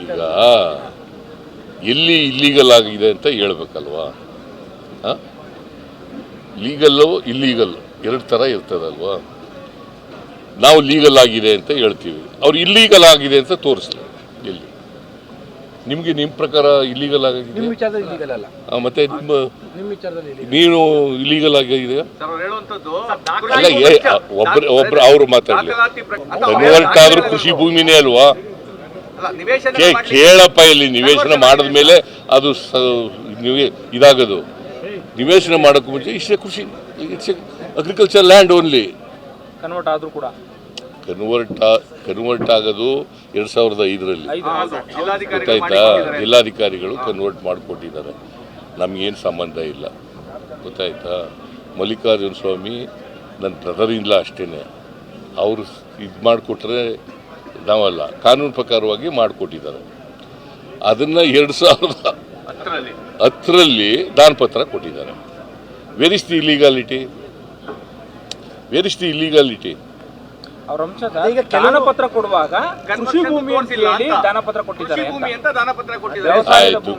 ಈಗ ಎಲ್ಲಿ ಇಲ್ಲೀಗಲ್ ಆಗಿದೆ ಅಂತ ಹೇಳ್ಬೇಕಲ್ವಾ? ಲೀಗಲ್ಲು ಇಲ್ಲೀಗಲ್ ಎರಡು ಥರ ಇರ್ತದಲ್ವಾ? ನಾವು ಲೀಗಲ್ ಆಗಿದೆ ಅಂತ ಹೇಳ್ತೀವಿ, ಅವ್ರು ಇಲ್ಲೀಗಲ್ ಆಗಿದೆ ಅಂತ ತೋರಿಸ್ಲಿ. ಎಲ್ಲಿ ನಿಮಗೆ ನಿಮ್ಮ ಪ್ರಕಾರ ಇಲ್ಲೀಗಲ್ ಆಗಿದೆ? ಮತ್ತೆ ನೀನು ಇಲ್ಲೀಗಲ್ ಆಗಿದೆ ಅಲ್ಲ? ಒಬ್ರು ಅವ್ರು ಮಾತಾಡಲಿ. ಕನ್ವರ್ಟ್ ಆದ್ರೂ ಕೃಷಿ ಭೂಮಿನೇ ಅಲ್ವಾ? ಕೇಳಪ್ಪ, ಇಲ್ಲಿ ನಿವೇಶನ ಮಾಡಿದ್ಮೇಲೆ ಅದು ಇದಾಗೋದು. ನಿವೇಶನ ಮಾಡೋಕ್ಕೂ ಮುಂಚೆ ಇಷ್ಟೇ ಕೃಷಿ, it's agriculture land only. Convert ಆದ್ರೂ ಕೂಡ ಕನ್ವರ್ಟ್ ಆಗೋದು 2005ರಲ್ಲಿ ಗೊತ್ತಾಯ್ತಾ? ಜಿಲ್ಲಾಧಿಕಾರಿಗಳು ಕನ್ವರ್ಟ್ ಮಾಡಿಕೊಟ್ಟಿದ್ದಾರೆ, ನಮಗೇನು ಸಂಬಂಧ ಇಲ್ಲ. ಗೊತ್ತಾಯ್ತಾ? ಮಲ್ಲಿಕಾರ್ಜುನ ಸ್ವಾಮಿ ನನ್ನ ಬ್ರದರ್ ಇಲ್ಲ ಅಷ್ಟೇ, ಅವರು ಇದು ಮಾಡಿಕೊಟ್ರೆ ನಾವಲ್ಲ, ಕಾನೂನು ಪ್ರಕಾರವಾಗಿ ಮಾಡಿಕೊಟ್ಟಿದ್ದಾರೆ. ಅದನ್ನು 2010ರಲ್ಲಿ ದಾನಪತ್ರ ಕೊಟ್ಟಿದ್ದಾರೆ. Where is the illegality? ಅವ್ರ ಈಗ ದಾನಪತ್ರ ಕೊಡುವಾಗ ಕೃಷಿ ಭೂಮಿ ಅಂತ ಹೇಳಿ ದಾನಪತ್ರ ಕೊಟ್ಟಿದ್ದಾರೆ. ಆಯ್ತು,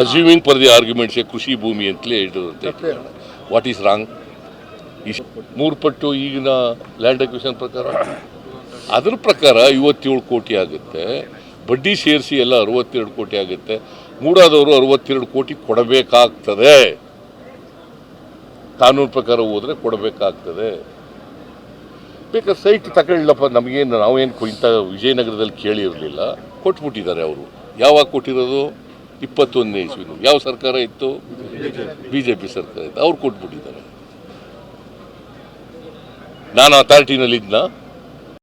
ಅಸ್ಯೂಮಿಂಗ್ ಫಾರ್ ದಿ ಆರ್ಗ್ಯುಮೆಂಟ್ಸ್ ಕೃಷಿ ಭೂಮಿ ಅಂತಲೇ ಇಡುತ್ತೆ. What is wrong? 3 ಪಟ್ಟು ಈಗಿನ ಲ್ಯಾಂಡ್ ಅಕ್ವಿಷನ್ ಪ್ರಕಾರ, ಅದ್ರ ಪ್ರಕಾರ 57 ಕೋಟಿ ಆಗುತ್ತೆ. ಬಡ್ಡಿ ಸೇರಿಸಿ ಎಲ್ಲ 62 ಕೋಟಿ ಆಗುತ್ತೆ. ಮೂಡಾದವರು 62 ಕೋಟಿ ಕೊಡಬೇಕಾಗ್ತದೆ. ಕಾನೂನು ಪ್ರಕಾರ ಹೋದರೆ ಕೊಡಬೇಕಾಗ್ತದೆ. ಬೇಕಾದ್ರೆ ಸೈಟ್ ತಗೊಳ್ಳಪ್ಪ, ನಮಗೇನು, ನಾವೇನು ಇಂಥ ವಿಜಯನಗರದಲ್ಲಿ ಕೇಳಿರಲಿಲ್ಲ, ಕೊಟ್ಬಿಟ್ಟಿದ್ದಾರೆ ಅವರು. ಯಾವಾಗ ಕೊಟ್ಟಿರೋದು? 21ನೇ ಇಸ್ವಿನು. ಯಾವ ಸರ್ಕಾರ ಇತ್ತು? BJP ಸರ್ಕಾರ ಇತ್ತು, ಅವ್ರು ಕೊಟ್ಬಿಟ್ಟಿದ್ದಾರೆ. ನಾನು ಅಥಾರಿಟಿನಲ್ಲಿದ್ದನಾ?